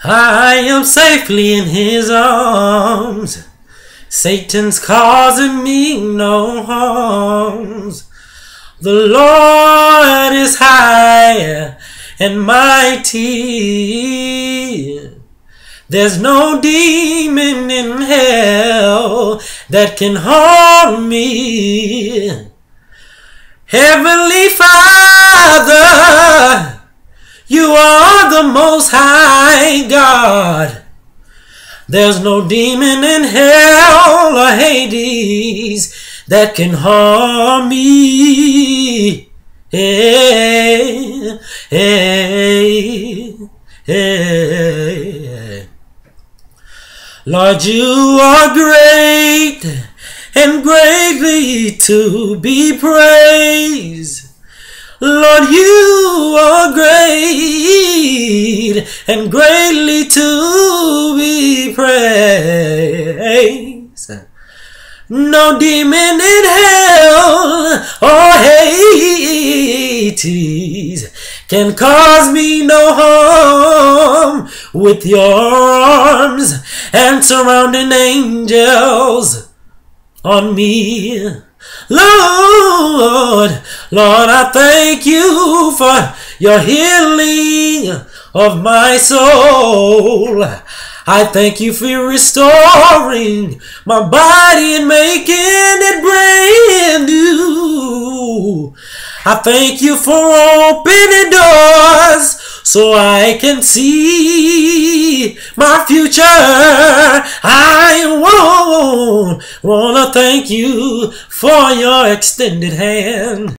I am safely in his arms. Satan's causing me no harms. The Lord is high and mighty. There's no demon in hell that can harm me. Heavenly Father, you are the Most High God. There's no demon in hell or Hades that can harm me. Hey, hey, hey. Lord, you are great and greatly to be praised. Lord, you are great and greatly to be praised. No demon in hell or Hades can cause me no harm. With your arms and surrounding angels on me, Lord, I thank you for your healing of my soul. I thank you for restoring my body and making it brand new. I thank you for opening doors so I can see my future. I wanna thank you for your extended hand.